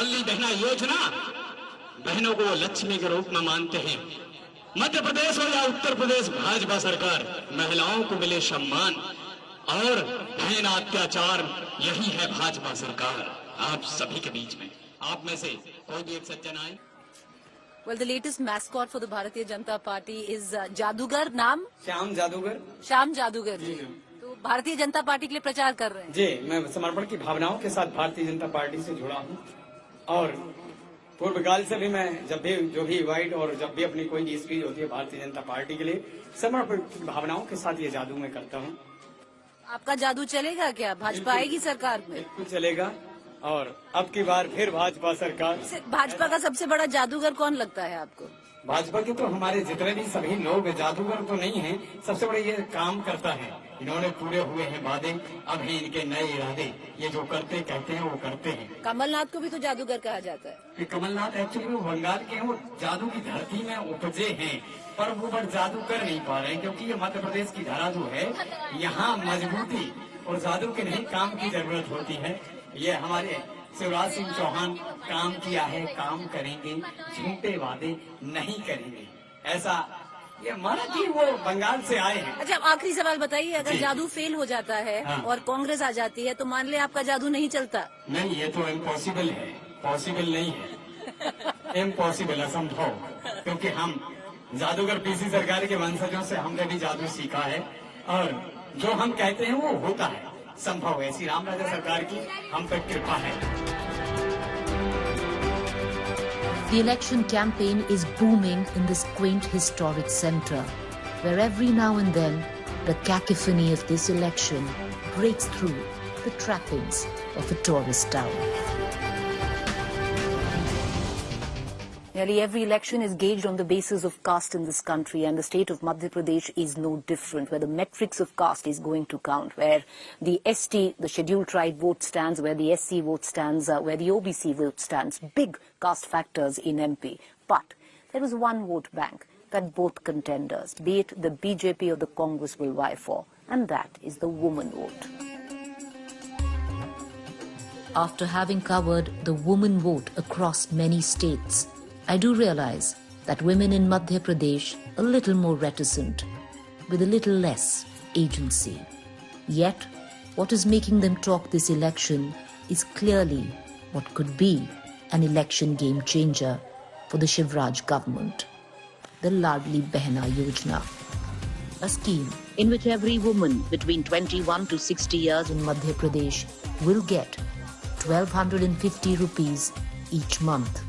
लाडली बहना योजना, बहनों को लक्ष्मी के रूप में मानते हैं। मध्य प्रदेश हो या उत्तर प्रदेश, भाजपा सरकार, महिलाओं को मिले सम्मान और बहन अत्याचार, यही है भाजपा सरकार। आप सभी के बीच में, आप में से कोई भी एक सज्जन आए। Well, the latest mascot for the Bharatiya Janata Party is जादूगर, नाम श्याम जादूगर। श्याम जादूगर जी। तो भारतीय जनता पार्टी के लिए प्रचार कर रहे हैं जी। मैं समर्पण की भावनाओं के साथ भारतीय जनता पार्टी से जुड़ा हूँ और पूर्वकाल से भी मैं जब भी जो भी इवेंट और जब भी अपनी कोई स्पीच होती है भारतीय जनता पार्टी के लिए, समर्पण की भावनाओं के साथ ये जादू मैं करता हूँ। आपका जादू चलेगा क्या? भाजपा आएगी सरकार में? बिल्कुल चलेगा और अब की बार फिर भाजपा सरकार। भाजपा का सबसे बड़ा जादूगर कौन लगता है आपको? भाजपा के तो हमारे जितने भी सभी लोग जादूगर तो नहीं हैं, सबसे बड़े ये काम करता है, इन्होंने पूरे हुए हैं वादे, अब है इनके नए इरादे, ये जो करते कहते हैं वो करते हैं। कमलनाथ को भी तो जादूगर कहा जाता है। कमलनाथ एक्चुअली वो बंगाल के हैं, वो जादू की धरती में उपजे हैं, पर वो बड़ जादू कर नहीं पा रहे हैं क्योंकि ये मध्य प्रदेश की धारा जो है, यहाँ मजबूती और जादू के नहीं काम की जरूरत होती है। ये हमारे शिवराज सिंह चौहान काम किया है, काम करेंगे, झूठे वादे नहीं करेंगे, ऐसा ये माना कि वो बंगाल से आए हैं। अच्छा, आखिरी सवाल बताइए, अगर जादू फेल हो जाता है और कांग्रेस आ जाती है तो मान ले आपका जादू नहीं चलता? नहीं, ये तो इम्पॉसिबल है, पॉसिबल नहीं है, इम्पॉसिबल, असंभव, क्योंकि हम जादूगर पीसी सरकार के वंशजों से हमने भी जादू सीखा है और जो हम कहते हैं वो होता है, संभव है। ऐसी राम राजा सरकार की हम पर कृपा है। The election campaign is booming in this quaint historic centre, where every now and then the cacophony of this election breaks through the trappings of a tourist town. Nearly every election is gauged on the basis of caste in this country, and the state of Madhya Pradesh is no different, where the metrics of caste is going to count, where the ST, the scheduled tribe vote stands, where the SC vote stands, where the OBC vote stands. Big caste factors in MP. But there is one vote bank that both contenders, be it the BJP or the Congress, will vie for, and that is the woman vote. After having covered the woman vote across many states, I do realize that women in Madhya Pradesh are a little more reticent, with a little less agency. Yet, what is making them talk this election is clearly what could be an election game changer for the Shivraj government. The Ladli Behna Yojana, a scheme in which every woman between 21 to 60 years in Madhya Pradesh will get 1,250 rupees each month.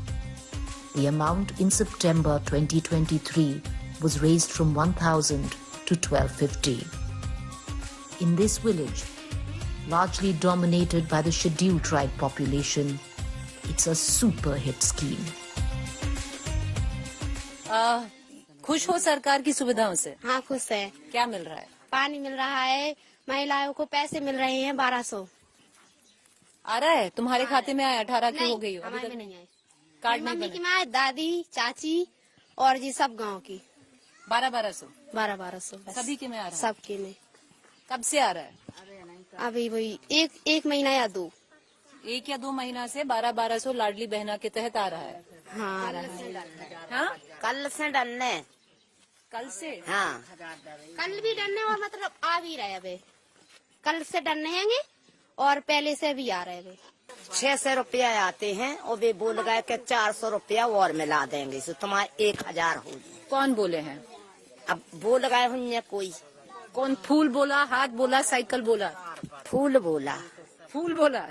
The amount in September 2023 was raised from 1,000 to 1,250. In this village, largely dominated by the scheduled tribe population, it's a super hit scheme. खुश हो सरकार की सुविधाओं से? हाँ, खुश है। क्या मिल रहा है? पानी मिल रहा है, महिलाओं को पैसे मिल रहे हैं 1200। आ रहा है तुम्हारे खाते में? आया 18 की हो गई हो? हमारे में नहीं आए। कार्ड नहीं मम्मी की बना? माँ, दादी, चाची और जी सब गांव की 1200 1200 सभी के में आ रहा है? सबके में। कब से आ रहा है? अभी वही एक महीना या दो। 1 या 2 महीना से 1200 लाडली बहना के तहत आ रहा है। हाँ, आ रहा है। हाँ, कल से डरने। कल से? हाँ, कल भी डरने और मतलब आ भी रहे अभी। कल से डरने हैंगे और पहले से भी आ रहे हैं। 600 रुपया आते हैं और वे बोल गए कि 400 रुपया और मिला देंगे, तो तुम्हारे 1000 हो गए। कौन बोले हैं? अब बोल गए होंगे कोई। कौन? फूल बोला, हाथ बोला, साइकिल बोला? फूल बोला। फूल बोला?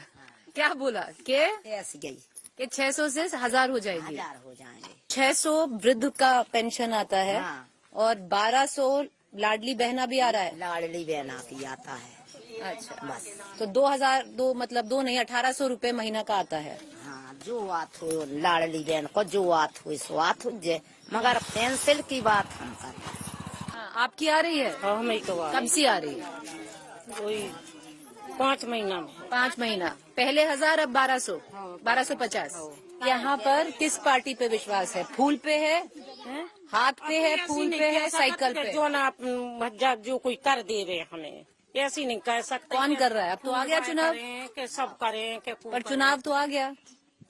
क्या बोला? के ऐसी गई कि 600 से 1000 हो जाएगी। 1000 हो जाएंगे। 600 वृद्ध का पेंशन आता है। हाँ। और 1200 लाडली बहना भी आ रहा है। लाडली बहना की आता है। अच्छा, बस। तो 2000 दो मतलब 2 नहीं 1800 रुपए महीना का आता है। हाँ, जो बात हो लाडली बहन को जो बात हुई सो बात हो जाए, मगर पेंसिल की बात हम कर। हाँ, आपकी आ रही है? कब से आ रही है? वही 5 महीना में। 5 महीना पहले 1000, अब 1200, 1250। यहाँ पर किस पार्टी पे विश्वास है? फूल पे है, हाथ पे है, फूल पे है, साइकिल पे? जो ना जो कोई कर दे रहे हमें, ऐसी नहीं कह सकते। कौन कर रहा है? अब तो आ गया चुनाव। के सब करें के पर चुनाव तो आ गया।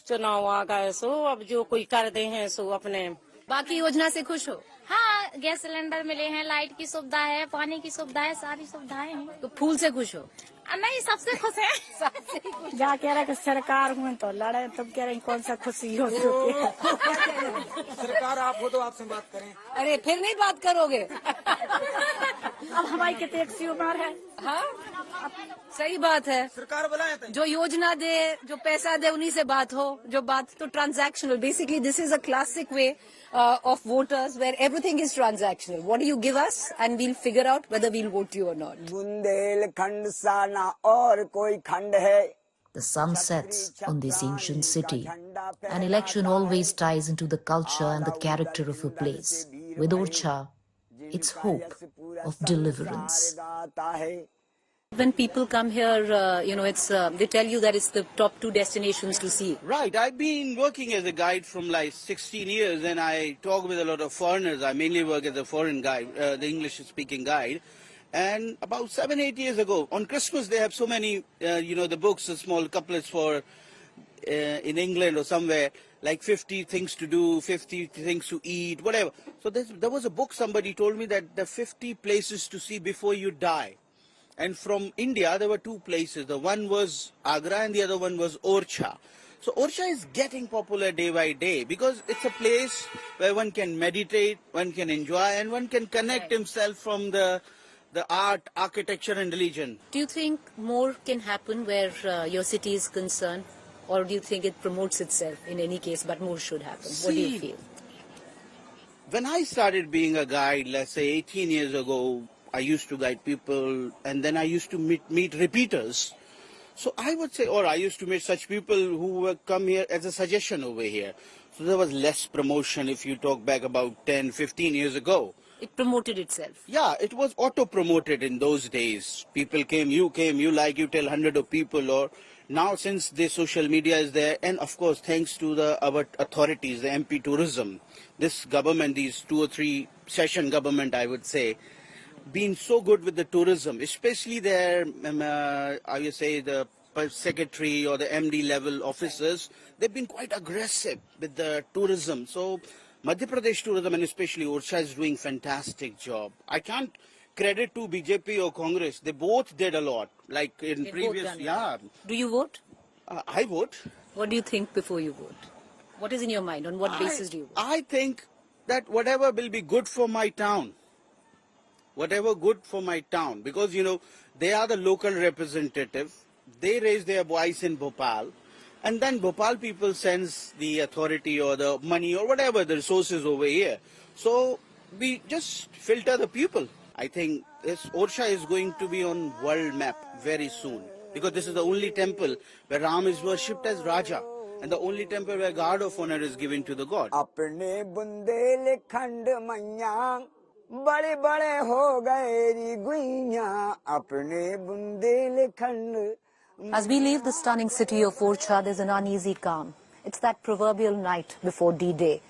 चुनाव आ गए सो अब जो कोई कर दे हैं सो अपने। बाकी योजना से खुश हो? हाँ, गैस सिलेंडर मिले हैं, लाइट की सुविधा है, पानी की सुविधा है, सारी सुविधाएं हैं। तो फूल से खुश हो? नहीं, सबसे खुश है। सबसे खुश। जा कह रहे कि सरकार में तो लड़े, तुम कह रहे कौन सा खुशी हो चुकी है। सरकार आप हो तो आपसे बात करें। अरे फिर नहीं बात करोगे? अब हमारी कितने टैक्सी उमर है। हाँ, सही बात है। सरकार बुलाए थे। जो योजना दे, जो पैसा दे, उन्हीं से बात हो। जो बात तो transactional, basically this is a classic way of voters where everything is transactional. What do you give us and we'll figure out whether we'll vote you or not. Bundelkhand सा ना और कोई खंड है. The sun sets on this ancient city. An election always ties into the culture and the character of a place. With Orcha, it's hope of deliverance. When people come here, it's they tell you that it's the top 2 destinations to see. Right. I've been working as a guide from like 16 years, and I talk with a lot of foreigners. I mainly work as a foreign guide, the English-speaking guide. And about 7-8 years ago, on Christmas, they have so many, the books, the small couplets for in England or somewhere, like 50 things to do, 50 things to eat, whatever. So there was a book, somebody told me that the 50 places to see before you die. And from India, there were 2 places. The one was Agra and the other one was Orcha. So Orcha is getting popular day by day because it's a place where one can meditate, one can enjoy, and one can connect himself from the art, architecture and religion. Do you think more can happen where your city is concerned? Or do you think it promotes itself in any case, but more should happen? What do you feel? When I started being a guide, let's say 18 years ago, I used to guide people, and then I used to meet repeaters. So I would say, or I used to meet such people who would come here as a suggestion over here. So there was less promotion if you talk back about 10, 15 years ago. It promoted itself. Yeah, it was auto-promoted in those days. People came, you tell 100 of people. Or now since the social media is there, and of course thanks to our authorities, the MP Tourism, this government, these 2 or 3 session government, I would say, been so good with the tourism, especially their, I would say, the secretary or the MD level officers. They've been quite aggressive with the tourism. So Madhya Pradesh tourism, and especially Orcha, is doing fantastic job. I can't credit to BJP or Congress. They both did a lot. Like in previous, yeah. Do you vote? I vote. What do you think before you vote? What is in your mind? On what basis do you vote? I think that whatever will be good for my town. Whatever good for my town, because they are the local representative. They raise their voice in Bhopal, and then Bhopal people sends the authority or the money or whatever the resources over here. So we just filter the people. I think this Orcha is going to be on world map very soon, because this is the only temple where Ram is worshipped as Raja, and the only temple where guard of honor is given to the god. अपने बुंदेलखंड मैया बड़े बड़े हो गए री गुइयां अपने Bundelkhand. As we leave the stunning city of Orcha, there's an uneasy calm. It's that proverbial night before D-Day,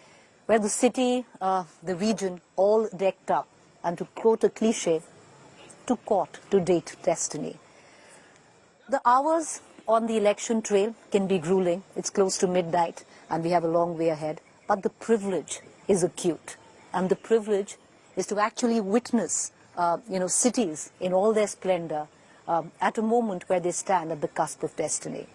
where the city, the region, all decked up, and to quote a cliche, to court, to date destiny. The hours on the election trail can be grueling. It's close to midnight, and we have a long way ahead. But the privilege is acute, and the privilege is to actually witness, cities in all their splendor at a moment where they stand at the cusp of destiny.